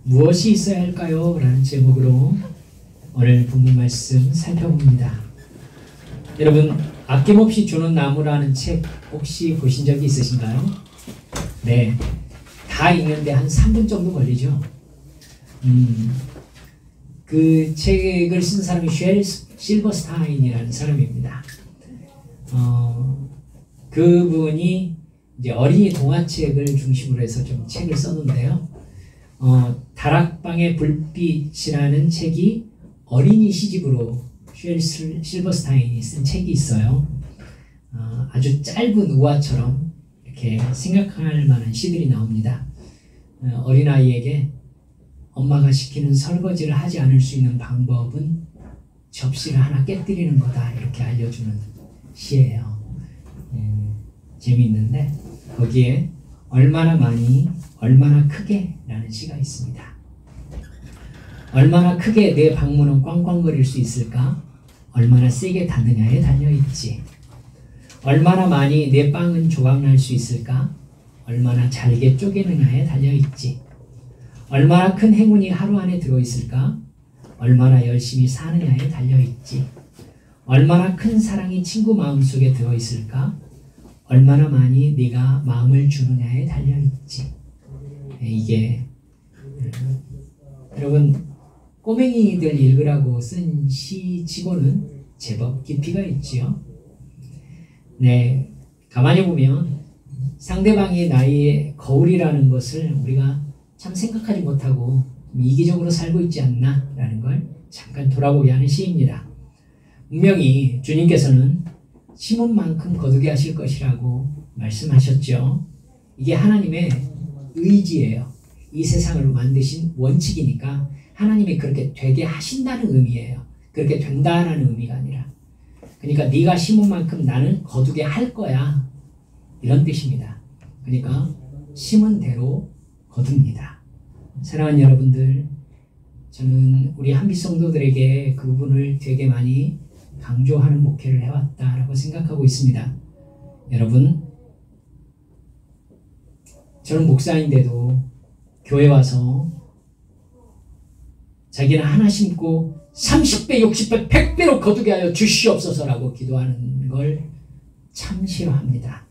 무엇이 있어야 할까요? 라는 제목으로 오늘 본문 말씀 살펴봅니다. 여러분, 아낌없이 주는 나무라는 책 혹시 보신 적이 있으신가요? 네, 다 읽는데 한 3분 정도 걸리죠. 그 책을 쓴 사람이 쉘 실버스타인이라는 사람입니다. 그분이 이제 어린이 동화책을 중심으로 해서 좀 책을 썼는데요. 다락방의 불빛이라는 책이 어린이 시집으로 쉘 실버스타인이 쓴 책이 있어요. 아주 짧은 우화처럼 이렇게 생각할 만한 시들이 나옵니다. 어린아이에게 엄마가 시키는 설거지를 하지 않을 수 있는 방법은 접시를 하나 깨뜨리는 거다, 이렇게 알려주는 시예요. 재미있는데 거기에 얼마나 많이 얼마나 크게 라는 시가 있습니다. 얼마나 크게 내 방문은 꽝꽝거릴 수 있을까? 얼마나 세게 닫느냐에 달려있지. 얼마나 많이 내 빵은 조각날 수 있을까? 얼마나 잘게 쪼개느냐에 달려있지. 얼마나 큰 행운이 하루 안에 들어있을까? 얼마나 열심히 사느냐에 달려있지. 얼마나 큰 사랑이 친구 마음속에 들어있을까? 얼마나 많이 네가 마음을 주느냐에 달려있지. 이게 여러분, 꼬맹이들 읽으라고 쓴 시치고는 제법 깊이가 있지요. 네, 가만히 보면 상대방의 나의 거울이라는 것을 우리가 참 생각하지 못하고 이기적으로 살고 있지 않나 라는 걸 잠깐 돌아보게 하는 시입니다. 분명히 주님께서는 심은 만큼 거두게 하실 것이라고 말씀하셨죠. 이게 하나님의 의지예요. 이 세상을 만드신 원칙이니까 하나님이 그렇게 되게 하신다는 의미예요. 그렇게 된다라는 의미가 아니라, 그러니까 네가 심은 만큼 나는 거두게 할 거야, 이런 뜻입니다. 그러니까 심은 대로 거둡니다. 사랑하는 여러분들, 저는 우리 한빛 성도들에게 그 부분을 되게 많이 강조하는 목회를 해왔다라고 생각하고 있습니다. 여러분, 저는 목사인데도 교회 와서 자기는 하나 심고 30배, 60배, 100배로 거두게 하여 주시옵소서라고 기도하는 걸 참 싫어합니다.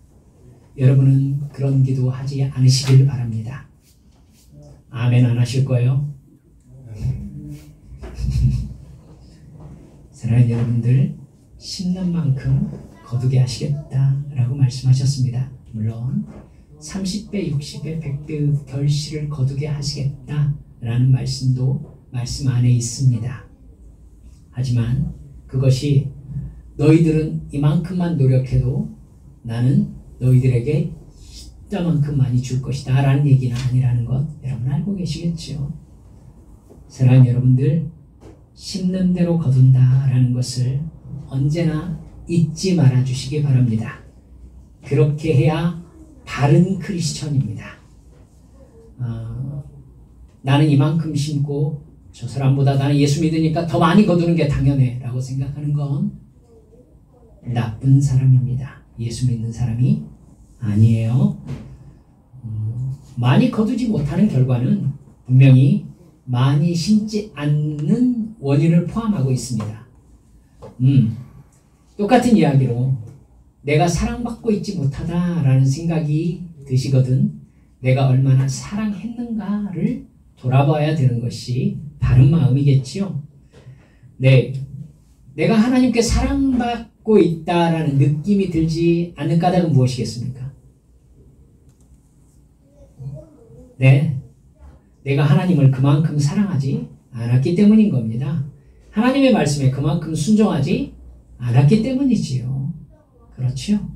여러분은 그런 기도하지 않으시길 바랍니다. 아멘 안 하실 거예요? 사랑하는 여러분들, 심는 만큼 거두게 하시겠다라고 말씀하셨습니다. 물론 30배, 60배, 100배의 결실을 거두게 하시겠다라는 말씀도 말씀 안에 있습니다. 하지만 그것이 너희들은 이만큼만 노력해도 나는 너희들에게 이따만큼 많이 줄 것이다 라는 얘기는 아니라는 것 여러분 알고 계시겠죠? 사랑하는 여러분들, 심는 대로 거둔다 라는 것을 언제나 잊지 말아 주시기 바랍니다. 그렇게 해야 바른 크리스천입니다. 나는 이만큼 심고 저 사람보다 나는 예수 믿으니까 더 많이 거두는 게 당연해 라고 생각하는 건 나쁜 사람입니다. 예수 믿는 사람이 아니에요. 많이 거두지 못하는 결과는 분명히 많이 심지 않는 원인을 포함하고 있습니다. 똑같은 이야기로 내가 사랑받고 있지 못하다라는 생각이 드시거든 내가 얼마나 사랑했는가를 돌아봐야 되는 것이 바른 마음이겠지요. 네, 내가 하나님께 사랑받고 있다라는 느낌이 들지 않는 까닭은 무엇이겠습니까? 네, 내가 하나님을 그만큼 사랑하지 않았기 때문인 겁니다. 하나님의 말씀에 그만큼 순종하지 않았기 때문이지요. 그렇죠?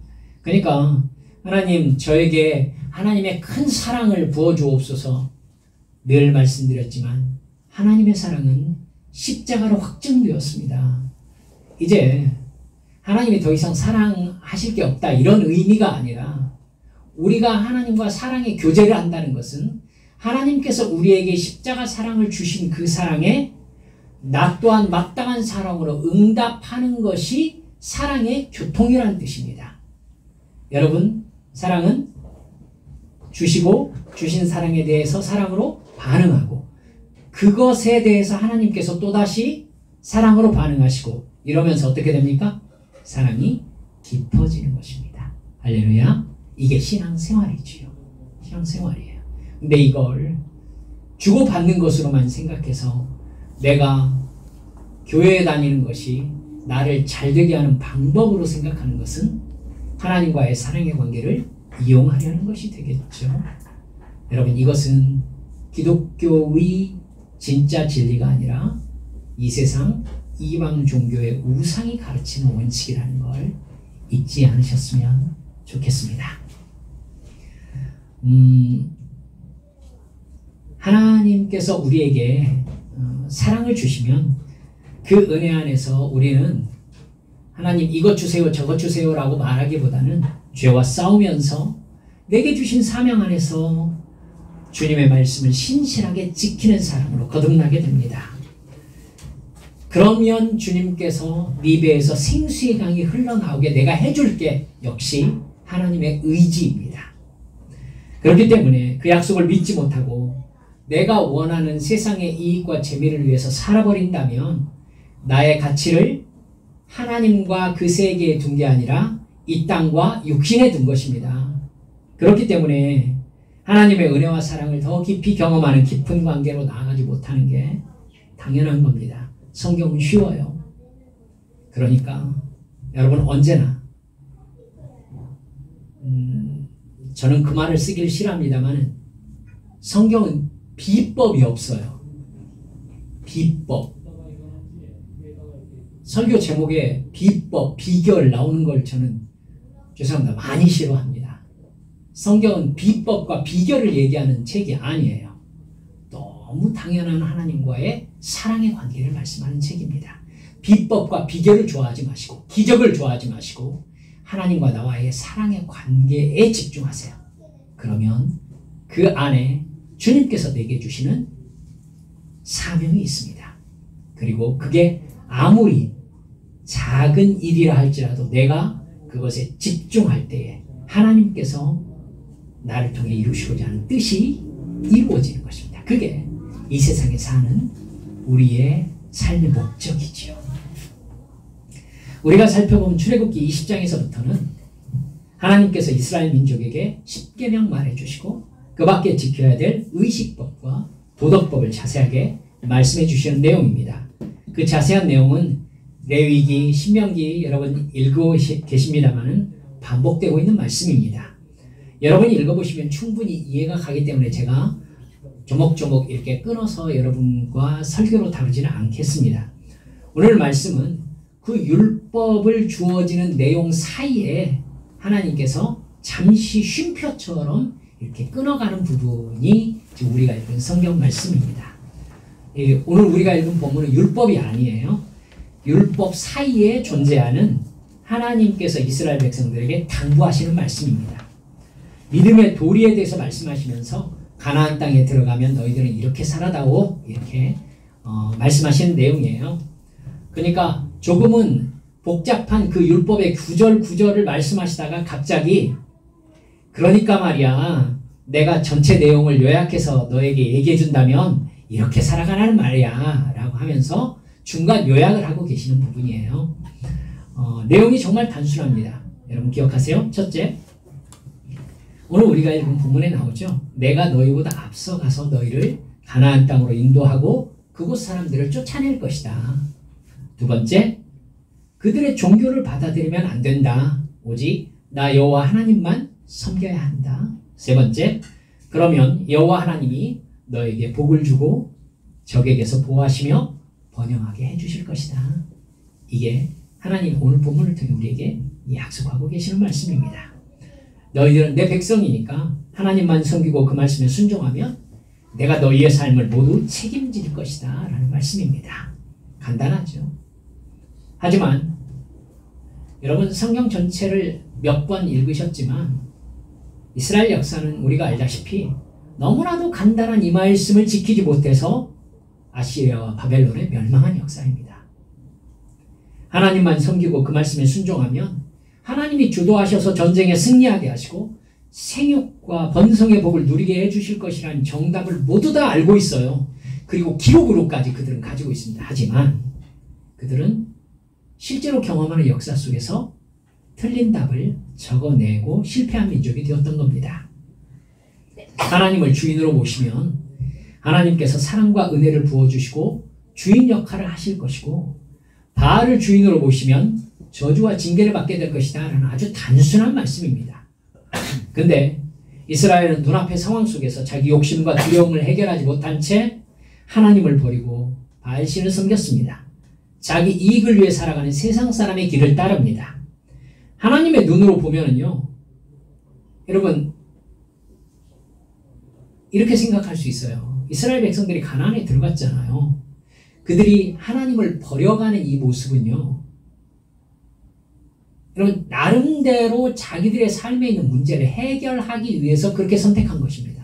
그러니까 하나님, 저에게 하나님의 큰 사랑을 부어주옵소서 늘 말씀드렸지만 하나님의 사랑은 십자가로 확증되었습니다. 이제 하나님이 더 이상 사랑하실 게 없다 이런 의미가 아니라, 우리가 하나님과 사랑의 교제를 한다는 것은 하나님께서 우리에게 십자가 사랑을 주신 그 사랑에 나 또한 마땅한 사랑으로 응답하는 것이 사랑의 교통이라는 뜻입니다. 여러분, 사랑은 주시고 주신 사랑에 대해서 사랑으로 반응하고, 그것에 대해서 하나님께서 또다시 사랑으로 반응하시고 이러면서 어떻게 됩니까? 사랑이 깊어지는 것입니다. 할렐루야. 이게 신앙생활이지요. 신앙생활이에요. 근데 이걸 주고받는 것으로만 생각해서 내가 교회에 다니는 것이 나를 잘되게 하는 방법으로 생각하는 것은 하나님과의 사랑의 관계를 이용하려는 것이 되겠죠. 여러분, 이것은 기독교의 진짜 진리가 아니라 이 세상 이방 종교의 우상이 가르치는 원칙이라는 걸 잊지 않으셨으면 좋겠습니다. 하나님께서 우리에게 사랑을 주시면 그 은혜 안에서 우리는 하나님 이것 주세요 저것 주세요 라고 말하기보다는 죄와 싸우면서 내게 주신 사명 안에서 주님의 말씀을 신실하게 지키는 사람으로 거듭나게 됩니다. 그러면 주님께서 네 배에서 생수의 강이 흘러나오게 내가 해줄게 역시 하나님의 의지입니다. 그렇기 때문에 그 약속을 믿지 못하고 내가 원하는 세상의 이익과 재미를 위해서 살아버린다면 나의 가치를 하나님과 그 세계에 둔 게 아니라 이 땅과 육신에 둔 것입니다. 그렇기 때문에 하나님의 은혜와 사랑을 더 깊이 경험하는 깊은 관계로 나아가지 못하는 게 당연한 겁니다. 성경은 쉬워요. 그러니까 여러분 언제나 저는 그 말을 쓰길 싫어합니다만 성경은 비법이 없어요. 비법. 설교 제목에 비법, 비결 나오는 걸 저는 죄송합니다. 많이 싫어합니다. 성경은 비법과 비결을 얘기하는 책이 아니에요. 너무 당연한 하나님과의 사랑의 관계를 말씀하는 책입니다. 비법과 비결을 좋아하지 마시고 기적을 좋아하지 마시고 하나님과 나와의 사랑의 관계에 집중하세요. 그러면 그 안에 주님께서 내게 주시는 사명이 있습니다. 그리고 그게 아무리 작은 일이라 할지라도 내가 그것에 집중할 때에 하나님께서 나를 통해 이루시고자 하는 뜻이 이루어지는 것입니다. 그게 이 세상에 사는 우리의 삶의 목적이지요. 우리가 살펴보면 출애굽기 20장에서부터는 하나님께서 이스라엘 민족에게 십계명 말해주시고 그 밖에 지켜야 될 의식법과 도덕법을 자세하게 말씀해 주시는 내용입니다. 그 자세한 내용은 레위기, 신명기 여러분 읽고 계십니다만은 반복되고 있는 말씀입니다. 여러분이 읽어보시면 충분히 이해가 가기 때문에 제가 조목조목 이렇게 끊어서 여러분과 설교로 다루지는 않겠습니다. 오늘 말씀은 그 율법을 주어지는 내용 사이에 하나님께서 잠시 쉼표처럼 이렇게 끊어가는 부분이 지금 우리가 읽은 성경 말씀입니다. 오늘 우리가 읽은 본문은 율법이 아니에요. 율법 사이에 존재하는 하나님께서 이스라엘 백성들에게 당부하시는 말씀입니다. 믿음의 도리에 대해서 말씀하시면서 가나안 땅에 들어가면 너희들은 이렇게 살아다오 이렇게 말씀하시는 내용이에요. 그러니까 조금은 복잡한 그 율법의 구절구절을 말씀하시다가 갑자기 그러니까 말이야 내가 전체 내용을 요약해서 너에게 얘기해 준다면 이렇게 살아가라는 말이야 라고 하면서 중간 요약을 하고 계시는 부분이에요. 내용이 정말 단순합니다. 여러분 기억하세요? 첫째, 오늘 우리가 읽은 본문에 나오죠. 내가 너희보다 앞서가서 너희를 가나안 땅으로 인도하고 그곳 사람들을 쫓아낼 것이다. 두 번째, 그들의 종교를 받아들이면 안 된다. 오직 나 여호와 하나님만 섬겨야 한다. 세 번째, 그러면 여호와 하나님이 너에게 복을 주고 적에게서 보호하시며 번영하게 해주실 것이다. 이게 하나님 오늘 본문을 통해 우리에게 약속하고 계시는 말씀입니다. 너희들은 내 백성이니까 하나님만 섬기고 그 말씀에 순종하면 내가 너희의 삶을 모두 책임질 것이다 라는 말씀입니다. 간단하죠. 하지만 여러분 성경 전체를 몇 번 읽으셨지만 이스라엘 역사는 우리가 알다시피 너무나도 간단한 이 말씀을 지키지 못해서 아시리아와 바벨론에 멸망한 역사입니다. 하나님만 섬기고 그 말씀에 순종하면 하나님이 주도하셔서 전쟁에 승리하게 하시고 생육과 번성의 복을 누리게 해주실 것이라는 정답을 모두 다 알고 있어요. 그리고 기록으로까지 그들은 가지고 있습니다. 하지만 그들은 실제로 경험하는 역사 속에서 틀린 답을 적어내고 실패한 민족이 되었던 겁니다. 하나님을 주인으로 모시면 하나님께서 사랑과 은혜를 부어주시고 주인 역할을 하실 것이고, 바알을 주인으로 모시면 저주와 징계를 받게 될 것이다 라는 아주 단순한 말씀입니다. 근데 이스라엘은 눈앞의 상황 속에서 자기 욕심과 두려움을 해결하지 못한 채 하나님을 버리고 바알신을 섬겼습니다. 자기 이익을 위해 살아가는 세상 사람의 길을 따릅니다. 하나님의 눈으로 보면은요, 여러분 이렇게 생각할 수 있어요. 이스라엘 백성들이 가나안에 들어갔잖아요. 그들이 하나님을 버려가는 이 모습은요, 여러분 나름대로 자기들의 삶에 있는 문제를 해결하기 위해서 그렇게 선택한 것입니다.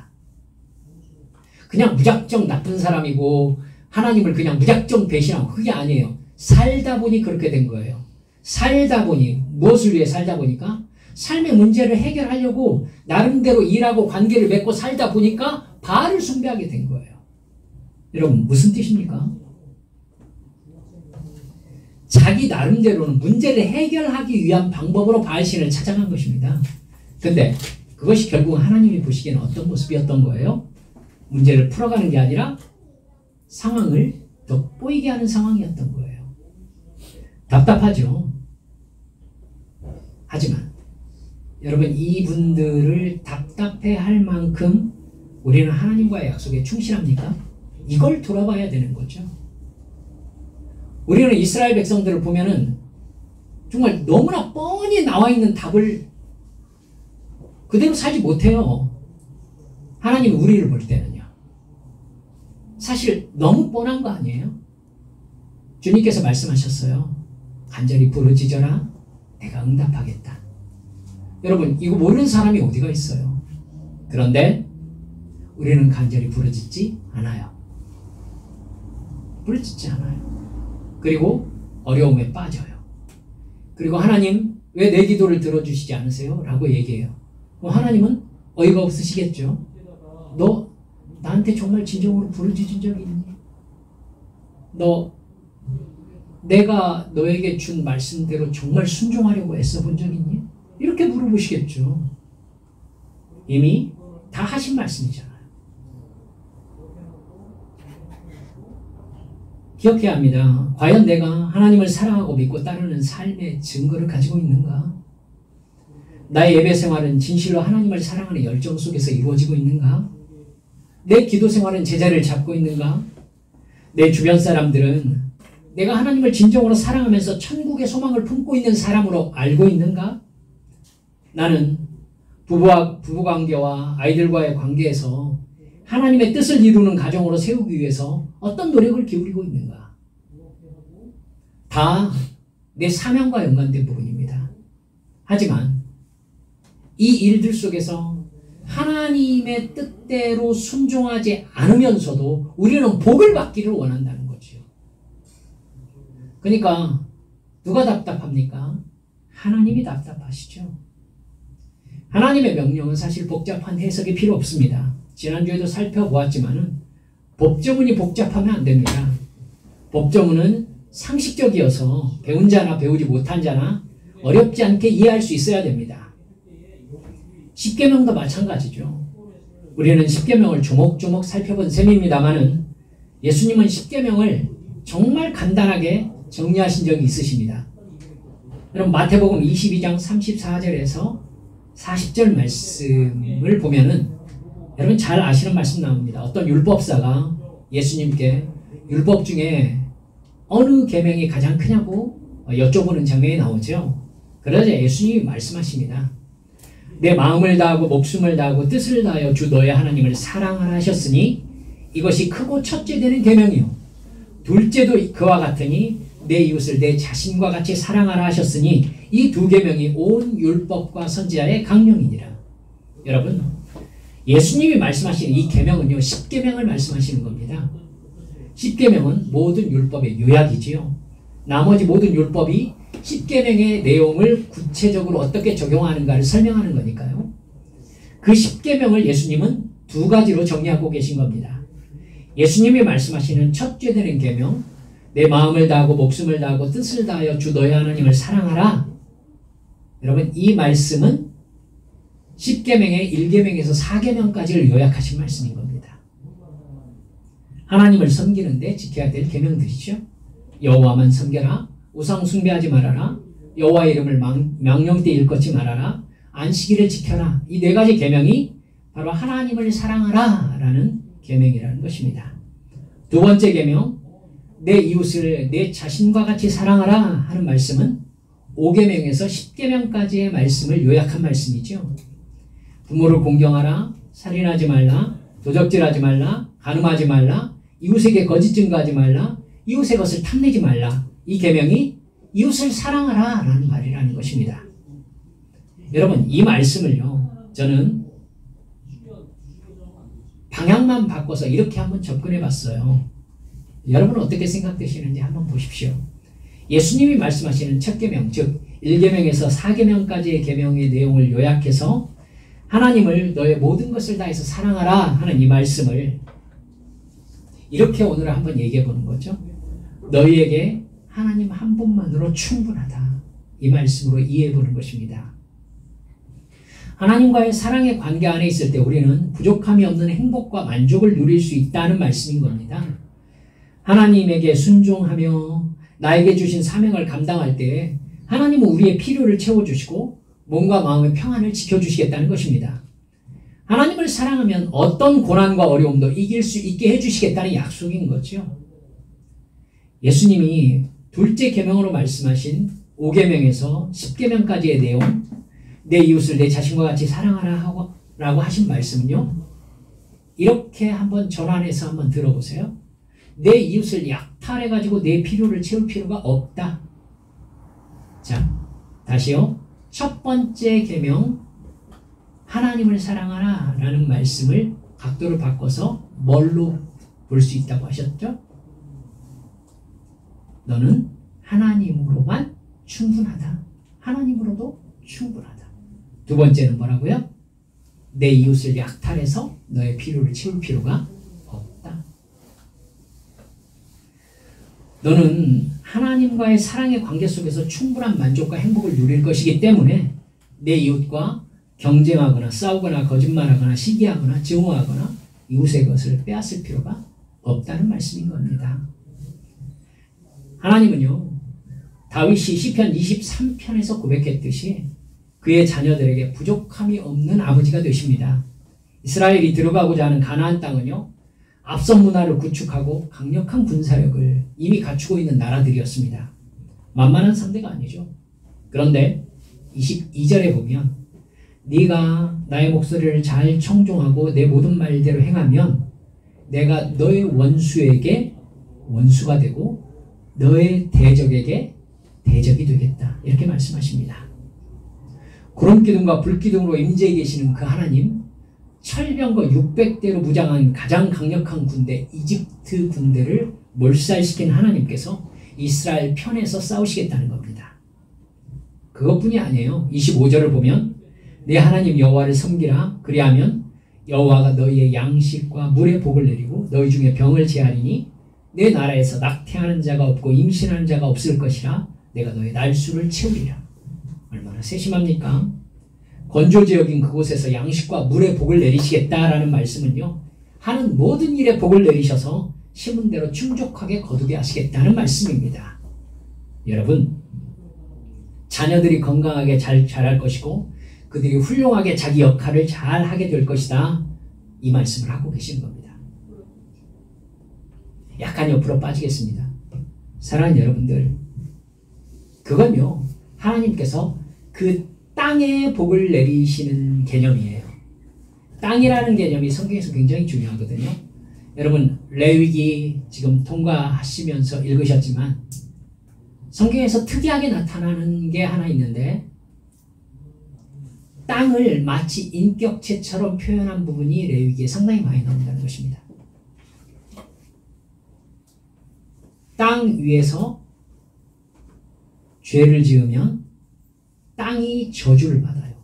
그냥 무작정 나쁜 사람이고 하나님을 그냥 무작정 배신하고, 그게 아니에요. 살다 보니 그렇게 된 거예요. 살다 보니, 무엇을 위해 살다 보니까 삶의 문제를 해결하려고 나름대로 일하고 관계를 맺고 살다 보니까 바알을 숭배하게 된 거예요. 여러분 무슨 뜻입니까? 자기 나름대로는 문제를 해결하기 위한 방법으로 바알신을 찾아간 것입니다. 근데 그것이 결국 하나님이 보시기에는 어떤 모습이었던 거예요? 문제를 풀어가는 게 아니라 상황을 돋보이게 하는 상황이었던 거예요. 답답하죠. 하지만 여러분 이분들을 답답해할 만큼 우리는 하나님과의 약속에 충실합니까? 이걸 돌아봐야 되는 거죠. 우리는 이스라엘 백성들을 보면은 정말 너무나 뻔히 나와 있는 답을 그대로 살지 못해요. 하나님이 우리를 볼 때는요. 사실 너무 뻔한 거 아니에요? 주님께서 말씀하셨어요. 간절히 부르짖어라 내가 응답하겠다. 여러분 이거 모르는 사람이 어디가 있어요? 그런데 우리는 간절히 부르짖지 않아요. 부르짖지 않아요. 그리고 어려움에 빠져요. 그리고 하나님 왜 내 기도를 들어주시지 않으세요? 라고 얘기해요. 하나님은 어이가 없으시겠죠. 너 나한테 정말 진정으로 부르짖은 적이 있니? 너 내가 너에게 준 말씀대로 정말 순종하려고 애써 본 적 있니? 이렇게 물어보시겠죠. 이미 다 하신 말씀이잖아요. 기억해야 합니다. 과연 내가 하나님을 사랑하고 믿고 따르는 삶의 증거를 가지고 있는가? 나의 예배 생활은 진실로 하나님을 사랑하는 열정 속에서 이루어지고 있는가? 내 기도 생활은 제자리를 잡고 있는가? 내 주변 사람들은 내가 하나님을 진정으로 사랑하면서 천국의 소망을 품고 있는 사람으로 알고 있는가? 나는 부부관계와 아이들과의 관계에서 하나님의 뜻을 이루는 가정으로 세우기 위해서 어떤 노력을 기울이고 있는가? 다 내 사명과 연관된 부분입니다. 하지만 이 일들 속에서 하나님의 뜻대로 순종하지 않으면서도 우리는 복을 받기를 원한다는 거죠. 그러니까 누가 답답합니까? 하나님이 답답하시죠. 하나님의 명령은 사실 복잡한 해석이 필요 없습니다. 지난주에도 살펴보았지만은 법조문이 복잡하면 안 됩니다. 법조문은 상식적이어서 배운 자나 배우지 못한 자나 어렵지 않게 이해할 수 있어야 됩니다. 십계명도 마찬가지죠. 우리는 십계명을 조목조목 살펴본 셈입니다만은 예수님은 십계명을 정말 간단하게 정리하신 적이 있으십니다. 여러분 마태복음 22장 34절에서 40절 말씀을 보면은 여러분 잘 아시는 말씀 나옵니다. 어떤 율법사가 예수님께 율법 중에 어느 계명이 가장 크냐고 여쭤보는 장면이 나오죠. 그러자 예수님이 말씀하십니다. 내 마음을 다하고 목숨을 다하고 뜻을 다하여 주 너의 하나님을 사랑하라 하셨으니 이것이 크고 첫째 되는 계명이요 둘째도 그와 같으니 내 이웃을 내 자신과 같이 사랑하라 하셨으니 이 두 계명이 온 율법과 선지자의 강령이니라. 여러분 예수님이 말씀하시는 이 계명은요 십계명을 말씀하시는 겁니다. 십계명은 모든 율법의 요약이지요. 나머지 모든 율법이 십계명의 내용을 구체적으로 어떻게 적용하는가를 설명하는 거니까요. 그 십계명을 예수님은 두 가지로 정리하고 계신 겁니다. 예수님이 말씀하시는 첫째 되는 계명, 내 마음을 다하고 목숨을 다하고 뜻을 다하여 주 너희 하나님을 사랑하라. 여러분, 이 말씀은 10계명의 1계명에서 4계명까지를 요약하신 말씀인 겁니다. 하나님을 섬기는데 지켜야 될 계명들이죠. 여호와만 섬겨라. 우상 숭배하지 말아라. 여호와의 이름을 명령 때 일컫지 말아라. 안식일을 지켜라. 이 네 가지 계명이 바로 하나님을 사랑하라 라는 계명이라는 것입니다. 두 번째 계명, 내 이웃을 내 자신과 같이 사랑하라 하는 말씀은 5계명에서 10계명까지의 말씀을 요약한 말씀이죠. 부모를 공경하라, 살인하지 말라, 도적질하지 말라, 간음하지 말라, 이웃에게 거짓 증거하지 말라, 이웃의 것을 탐내지 말라. 이 계명이 이웃을 사랑하라 라는 말이라는 것입니다. 여러분, 이 말씀을요, 저는 방향만 바꿔서 이렇게 한번 접근해 봤어요. 여러분은 어떻게 생각되시는지 한번 보십시오. 예수님이 말씀하시는 첫 계명, 즉 1계명에서 4계명까지의 계명의 내용을 요약해서 하나님을 너의 모든 것을 다해서 사랑하라 하는 이 말씀을 이렇게 오늘 한번 얘기해 보는 거죠. 너희에게 하나님 한 분만으로 충분하다. 이 말씀으로 이해해 보는 것입니다. 하나님과의 사랑의 관계 안에 있을 때 우리는 부족함이 없는 행복과 만족을 누릴 수 있다는 말씀인 겁니다. 하나님에게 순종하며 나에게 주신 사명을 감당할 때 하나님은 우리의 필요를 채워주시고 몸과 마음의 평안을 지켜주시겠다는 것입니다. 하나님을 사랑하면 어떤 고난과 어려움도 이길 수 있게 해주시겠다는 약속인 거죠. 예수님이 둘째 계명으로 말씀하신 5계명에서 10계명까지의 내용, 내 이웃을 내 자신과 같이 사랑하라 라고 하신 말씀은요, 이렇게 한번 전환해서 한번 들어보세요. 내 이웃을 약탈해가지고 내 필요를 채울 필요가 없다. 자, 다시요. 첫 번째 계명, 하나님을 사랑하라 라는 말씀을 각도를 바꿔서 뭘로 볼 수 있다고 하셨죠? 너는 하나님으로만 충분하다. 하나님으로도 충분하다. 두 번째는 뭐라고요? 내 이웃을 약탈해서 너의 필요를 채울 필요가 없다. 너는 하나님과의 사랑의 관계 속에서 충분한 만족과 행복을 누릴 것이기 때문에 내 이웃과 경쟁하거나 싸우거나 거짓말하거나 시기하거나 증오하거나 이웃의 것을 빼앗을 필요가 없다는 말씀인 겁니다. 하나님은요, 다윗이 시편 23편에서 고백했듯이 그의 자녀들에게 부족함이 없는 아버지가 되십니다. 이스라엘이 들어가고자 하는 가나안 땅은요, 앞선 문화를 구축하고 강력한 군사력을 이미 갖추고 있는 나라들이었습니다. 만만한 상대가 아니죠. 그런데 22절에 보면 네가 나의 목소리를 잘 청종하고 내 모든 말대로 행하면 내가 너의 원수에게 원수가 되고 너의 대적에게 대적이 되겠다. 이렇게 말씀하십니다. 구름기둥과 불기둥으로 임재해 계시는 그 하나님, 철병거 600대로 무장한 가장 강력한 군대 이집트 군대를 몰살시킨 하나님께서 이스라엘 편에서 싸우시겠다는 겁니다. 그것뿐이 아니에요. 25절을 보면 내 하나님 여호와를 섬기라. 그리하면 여호와가 너희의 양식과 물의 복을 내리고 너희 중에 병을 제하리니 내 나라에서 낙태하는 자가 없고 임신하는 자가 없을 것이라. 내가 너의 날수를 채우리라. 얼마나 세심합니까? 건조지역인 그곳에서 양식과 물의 복을 내리시겠다라는 말씀은요, 하는 모든 일에 복을 내리셔서 심은 대로 충족하게 거두게 하시겠다는 말씀입니다. 여러분, 자녀들이 건강하게 잘 자랄 것이고 그들이 훌륭하게 자기 역할을 잘 하게 될 것이다. 이 말씀을 하고 계시는 겁니다. 약간 옆으로 빠지겠습니다. 사랑하는 여러분들, 그건요, 하나님께서 그 땅에 복을 내리시는 개념이에요. 땅이라는 개념이 성경에서 굉장히 중요하거든요. 여러분, 레위기 지금 통과하시면서 읽으셨지만 성경에서 특이하게 나타나는 게 하나 있는데, 땅을 마치 인격체처럼 표현한 부분이 레위기에 상당히 많이 나온다는 것입니다. 땅 위에서 죄를 지으면 땅이 저주를 받아요.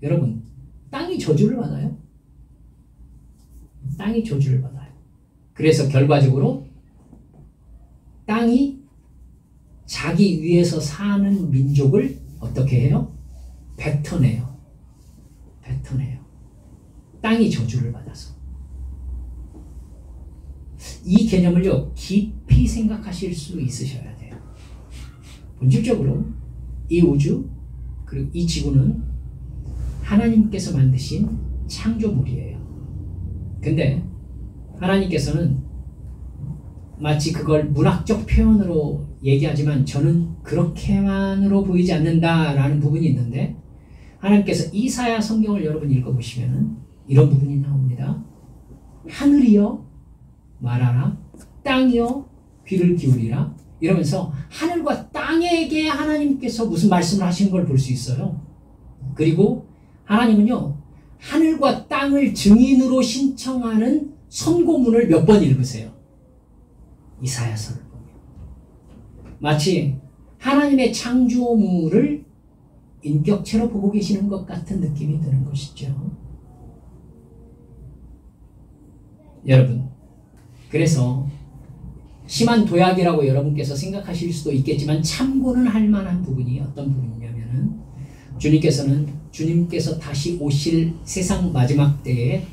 여러분, 땅이 저주를 받아요? 땅이 저주를 받아요. 그래서 결과적으로 땅이 자기 위에서 사는 민족을 어떻게 해요? 뱉어내요. 뱉어내요. 땅이 저주를 받아서. 이 개념을요, 깊이 생각하실 수 있으셔야 돼요. 본질적으로 이 우주, 그리고 이 지구는 하나님께서 만드신 창조물이에요. 근데 하나님께서는 마치 그걸 문학적 표현으로 얘기하지만 저는 그렇게만으로 보이지 않는다라는 부분이 있는데, 하나님께서 이사야 성경을 여러분 읽어보시면 이런 부분이 나옵니다. 하늘이여 말하라, 땅이여 귀를 기울이라. 이러면서 하늘과 땅에게 하나님께서 무슨 말씀을 하시는 걸 볼 수 있어요. 그리고 하나님은요, 하늘과 땅을 증인으로 신청하는 선고문을 몇 번 읽으세요. 이사야서를 보면. 마치 하나님의 창조물을 인격체로 보고 계시는 것 같은 느낌이 드는 것이죠. 여러분, 그래서 심한 도약이라고 여러분께서 생각하실 수도 있겠지만 참고는 할 만한 부분이 어떤 부분이냐면은, 주님께서 다시 오실 세상 마지막 때에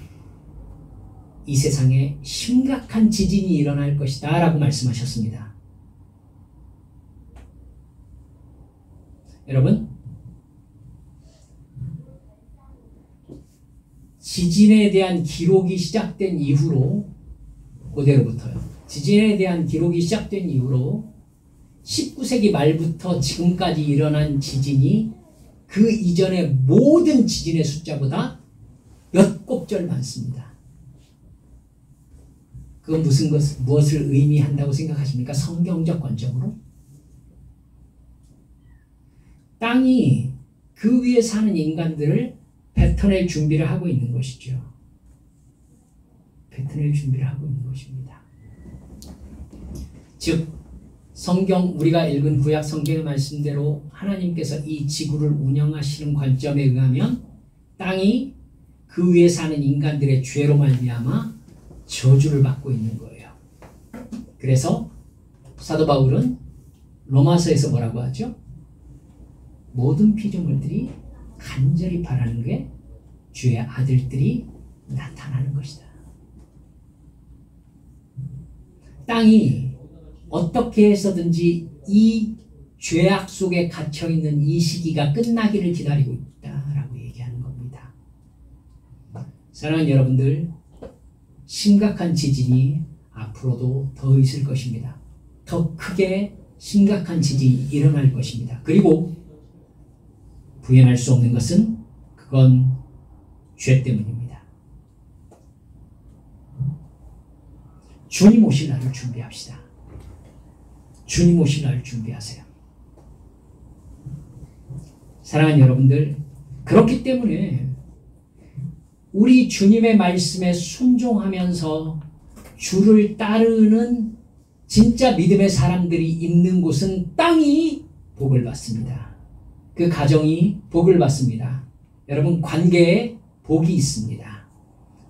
이 세상에 심각한 지진이 일어날 것이다 라고 말씀하셨습니다. 여러분, 지진에 대한 기록이 시작된 이후로, 그대로부터요, 지진에 대한 기록이 시작된 이후로 19세기 말부터 지금까지 일어난 지진이 그 이전의 모든 지진의 숫자보다 몇 곱절 많습니다. 그건 무엇을 의미한다고 생각하십니까? 성경적 관점으로? 땅이 그 위에 사는 인간들을 뱉어낼 준비를 하고 있는 것이죠. 뱉어낼 준비를 하고 있는 것입니다. 즉, 우리가 읽은 구약 성경의 말씀대로 하나님께서 이 지구를 운영하시는 관점에 의하면 땅이 그 위에 사는 인간들의 죄로 말미암아 저주를 받고 있는 거예요. 그래서 사도 바울은 로마서에서 뭐라고 하죠? 모든 피조물들이 간절히 바라는 게 주의 아들들이 나타나는 것이다. 땅이 어떻게 해서든지 이 죄악 속에 갇혀있는 이 시기가 끝나기를 기다리고 있다라고 얘기하는 겁니다. 사랑하는 여러분들, 심각한 지진이 앞으로도 더 있을 것입니다. 더 크게 심각한 지진이 일어날 것입니다. 그리고 부인할 수 없는 것은 그건 죄 때문입니다. 주님 오실 날을 준비합시다. 주님 오실 날을 준비하세요. 사랑하는 여러분들, 그렇기 때문에 우리 주님의 말씀에 순종하면서 주를 따르는 진짜 믿음의 사람들이 있는 곳은 땅이 복을 받습니다. 그 가정이 복을 받습니다. 여러분, 관계에 복이 있습니다.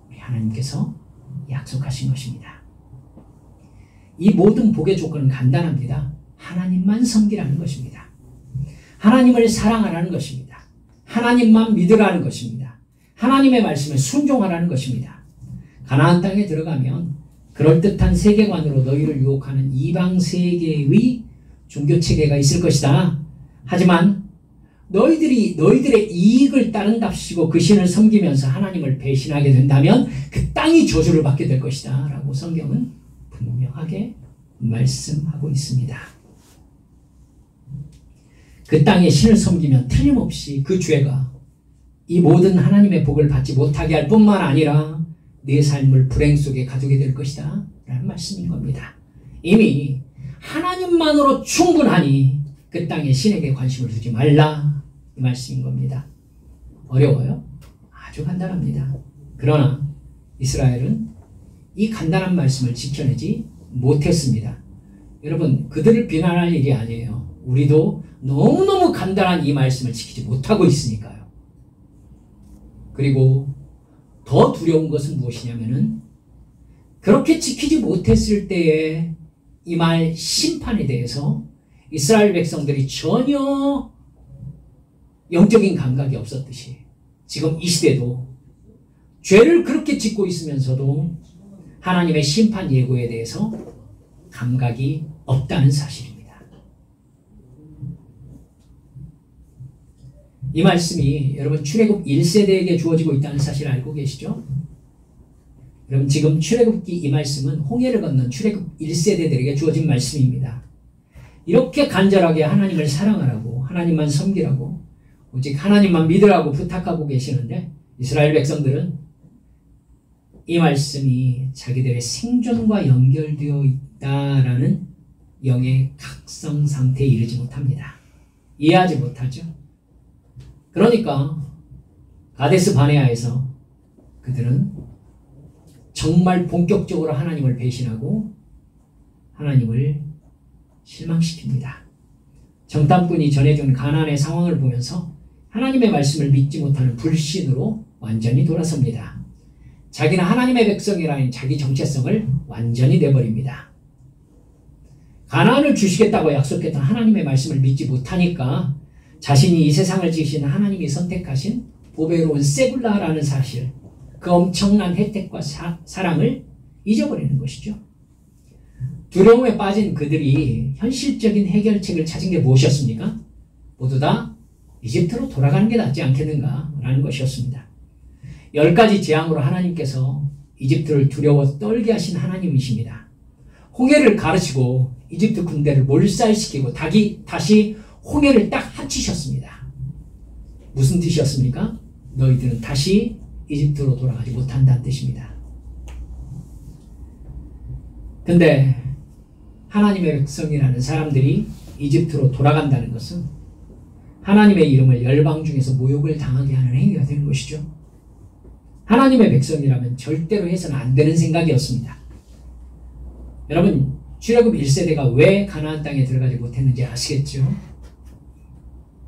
우리 하나님께서 약속하신 것입니다. 이 모든 복의 조건은 간단합니다. 하나님만 섬기라는 것입니다. 하나님을 사랑하라는 것입니다. 하나님만 믿으라는 것입니다. 하나님의 말씀에 순종하라는 것입니다. 가나안 땅에 들어가면 그럴듯한 세계관으로 너희를 유혹하는 이방 세계의 종교체계가 있을 것이다. 하지만 너희들의 이익을 따른답시고 그 신을 섬기면서 하나님을 배신하게 된다면 그 땅이 저주를 받게 될 것이다 라고 성경은 분명하게 말씀하고 있습니다. 그 땅의 신을 섬기면 틀림없이 그 죄가 이 모든 하나님의 복을 받지 못하게 할 뿐만 아니라 내 삶을 불행 속에 가두게 될 것이다 라는 말씀인 겁니다. 이미 하나님만으로 충분하니 그 땅의 신에게 관심을 두지 말라, 이 말씀인 겁니다. 어려워요? 아주 간단합니다. 그러나 이스라엘은 이 간단한 말씀을 지켜내지 못했습니다. 여러분, 그들을 비난할 일이 아니에요. 우리도 너무너무 간단한 이 말씀을 지키지 못하고 있으니까요. 그리고 더 두려운 것은 무엇이냐면은 그렇게 지키지 못했을 때에 임할 심판에 대해서 이스라엘 백성들이 전혀 영적인 감각이 없었듯이 지금 이 시대도 죄를 그렇게 짓고 있으면서도 하나님의 심판 예고에 대해서 감각이 없다는 사실입니다. 이 말씀이 여러분 출애굽 1세대에게 주어지고 있다는 사실을 알고 계시죠? 여러분 지금 출애굽기 이 말씀은 홍해를 건넌 출애굽 1세대들에게 주어진 말씀입니다. 이렇게 간절하게 하나님을 사랑하라고 하나님만 섬기라고 오직 하나님만 믿으라고 부탁하고 계시는데 이스라엘 백성들은 이 말씀이 자기들의 생존과 연결되어 있다라는 영의 각성 상태에 이르지 못합니다. 이해하지 못하죠. 그러니까 가데스 바네아에서 그들은 정말 본격적으로 하나님을 배신하고 하나님을 실망시킵니다. 정탐꾼이 전해준 가나안의 상황을 보면서 하나님의 말씀을 믿지 못하는 불신으로 완전히 돌아섭니다. 자기는 하나님의 백성이라는 자기 정체성을 완전히 내버립니다. 가나안을 주시겠다고 약속했던 하나님의 말씀을 믿지 못하니까 자신이 이 세상을 지으신 하나님이 선택하신 보배로운 세굴라라는 사실, 그 엄청난 혜택과 사랑을 잊어버리는 것이죠. 두려움에 빠진 그들이 현실적인 해결책을 찾은 게 무엇이었습니까? 모두 다 이집트로 돌아가는 게 낫지 않겠는가라는 것이었습니다. 10가지 재앙으로 하나님께서 이집트를 두려워 떨게 하신 하나님이십니다. 홍해를 가르치고 이집트 군대를 몰살시키고 다시 홍해를 딱 합치셨습니다. 무슨 뜻이었습니까? 너희들은 다시 이집트로 돌아가지 못한다는 뜻입니다. 근데 하나님의 백성이라는 사람들이 이집트로 돌아간다는 것은 하나님의 이름을 열방 중에서 모욕을 당하게 하는 행위가 되는 것이죠. 하나님의 백성이라면 절대로 해서는 안 되는 생각이었습니다. 여러분 출애굽 1세대가 왜 가나안 땅에 들어가지 못했는지 아시겠죠?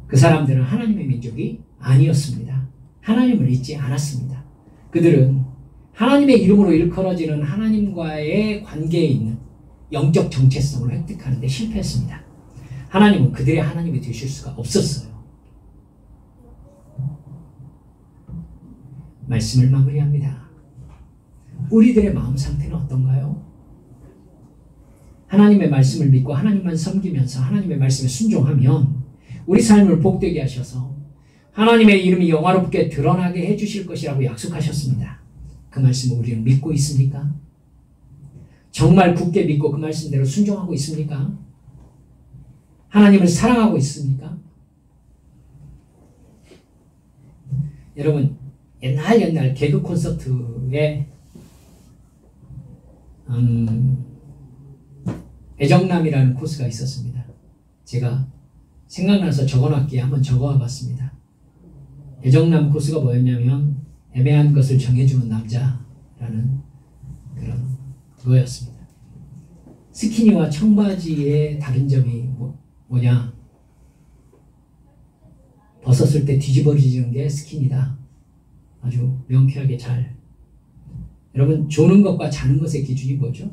그 사람들은 하나님의 민족이 아니었습니다. 하나님을 잊지 않았습니다. 그들은 하나님의 이름으로 일컬어지는 하나님과의 관계에 있는 영적 정체성을 획득하는 데 실패했습니다. 하나님은 그들의 하나님이 되실 수가 없었어요. 말씀을 마무리합니다. 우리들의 마음 상태는 어떤가요? 하나님의 말씀을 믿고 하나님만 섬기면서 하나님의 말씀에 순종하면 우리 삶을 복되게 하셔서 하나님의 이름이 영화롭게 드러나게 해주실 것이라고 약속하셨습니다. 그 말씀을 우리는 믿고 있습니까? 정말 굳게 믿고 그 말씀대로 순종하고 있습니까? 하나님을 사랑하고 있습니까? 여러분 옛날 개그 콘서트에 애정남이라는 코스가 있었습니다. 제가 생각나서 적어놨기에 한번 적어와 봤습니다. 애정남 코스가 뭐였냐면 애매한 것을 정해주는 남자라는 그런 그거였습니다. 스키니와 청바지의 다른 점이 뭐냐? 벗었을 때 뒤집어지는 게 스키니다. 아주 명쾌하게 잘. 여러분 조는 것과 자는 것의 기준이 뭐죠?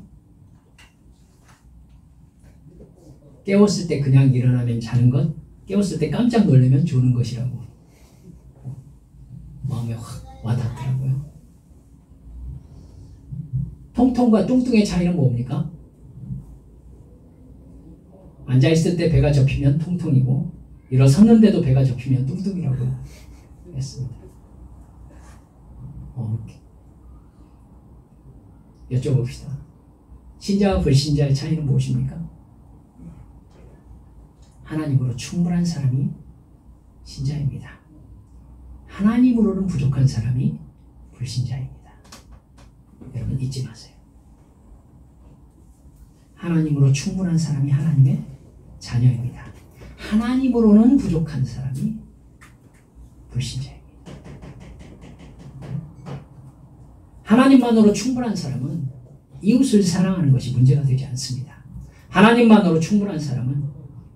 깨웠을 때 그냥 일어나면 자는 것, 깨웠을 때 깜짝 놀라면 조는 것이라고 마음에 확 와닿더라고요. 통통과 뚱뚱의 차이는 뭡니까? 앉아있을 때 배가 접히면 통통이고 일어섰는데도 배가 접히면 뚱뚱이라고 했습니다. 여쭤봅시다. 신자와 불신자의 차이는 무엇입니까? 하나님으로 충분한 사람이 신자입니다. 하나님으로는 부족한 사람이 불신자입니다. 여러분 잊지 마세요. 하나님으로 충분한 사람이 하나님의 자녀입니다. 하나님으로는 부족한 사람이 불신자입니다. 하나님만으로 충분한 사람은 이웃을 사랑하는 것이 문제가 되지 않습니다. 하나님만으로 충분한 사람은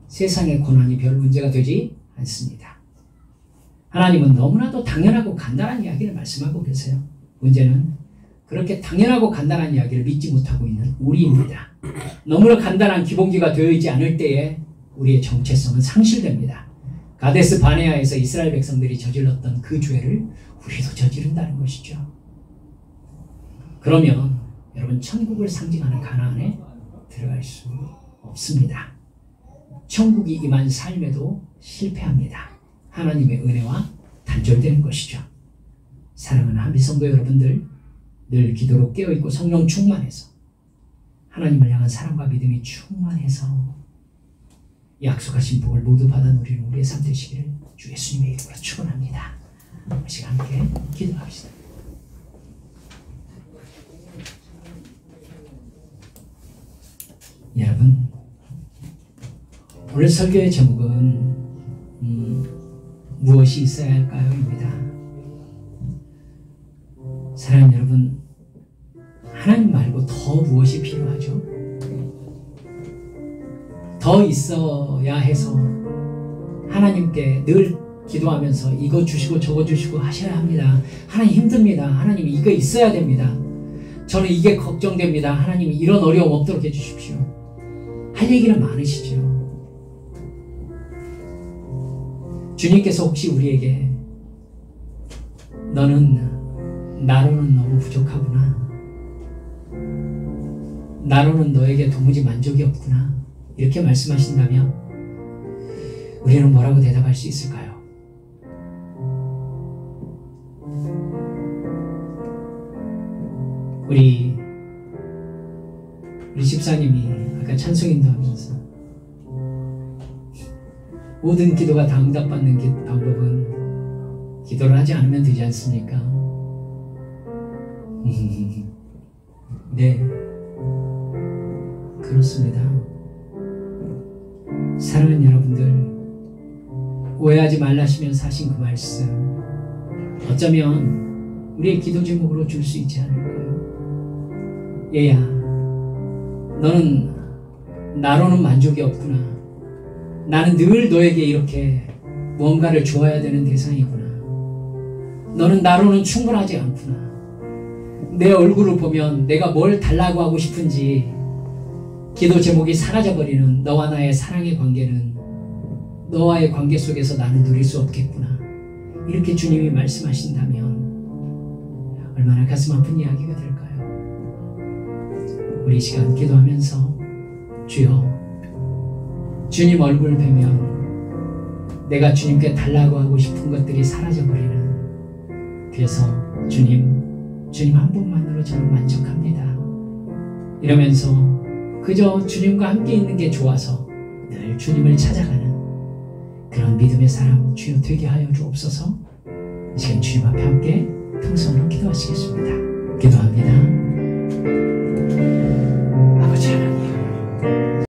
세상의 고난이 별 문제가 되지 않습니다. 하나님은 너무나도 당연하고 간단한 이야기를 말씀하고 계세요. 문제는 그렇게 당연하고 간단한 이야기를 믿지 못하고 있는 우리입니다. 너무나 간단한 기본기가 되어 있지 않을 때에 우리의 정체성은 상실됩니다. 가데스 바네아에서 이스라엘 백성들이 저질렀던 그 죄를 우리도 저지른다는 것이죠. 그러면 여러분 천국을 상징하는 가나안에 들어갈 수 없습니다. 천국이 임한 삶에도 실패합니다. 하나님의 은혜와 단절되는 것이죠. 사랑하는 한빛 성도 여러분들, 늘 기도로 깨어있고 성령 충만해서 하나님을 향한 사랑과 믿음이 충만해서 약속하신 복을 모두 받아 누리는 우리의 삶 되시기를 주 예수님의 이름으로 축원합니다. 이 시간 함께 기도합시다. 여러분, 오늘 설교의 제목은 무엇이 있어야 할까요? 입니다. 사랑하는 여러분, 하나님 말고 더 무엇이 필요하죠? 더 있어야 해서 하나님께 늘 기도하면서 이거 주시고 저거 주시고 하셔야 합니다. 하나님 힘듭니다. 하나님 이거 있어야 됩니다. 저는 이게 걱정됩니다. 하나님 이런 어려움 없도록 해주십시오. 할 얘기는 많으시죠. 주님께서 혹시 우리에게 너는 나로는 너무 부족하구나, 나로는 너에게 도무지 만족이 없구나 이렇게 말씀하신다면 우리는 뭐라고 대답할 수 있을까요? 우리 집사님이 아까 찬송인도 하면서 모든 기도가 다 응답받는 방법은 기도를 하지 않으면 되지 않습니까? 네, 그렇습니다. 사랑하는 여러분들, 오해하지 말라시면서 하신 그 말씀 어쩌면 우리의 기도 제목으로 줄 수 있지 않을까요? 얘야, 너는 나로는 만족이 없구나. 나는 늘 너에게 이렇게 무언가를 주어야 되는 대상이구나. 너는 나로는 충분하지 않구나. 내 얼굴을 보면 내가 뭘 달라고 하고 싶은지 기도 제목이 사라져버리는 너와 나의 사랑의 관계는 너와의 관계 속에서 나는 누릴 수 없겠구나. 이렇게 주님이 말씀하신다면 얼마나 가슴 아픈 이야기가 될까요? 우리 시간 기도하면서 주여, 주님 얼굴을 뵈면 내가 주님께 달라고 하고 싶은 것들이 사라져버리는, 그래서 주님 한 분만으로 저는 만족합니다 이러면서 그저 주님과 함께 있는 게 좋아서 늘 주님을 찾아가는 그런 믿음의 사람 주여 되게 하여 주옵소서. 이 시간 주님 앞에 함께 통성으로 기도하시겠습니다. 기도합니다.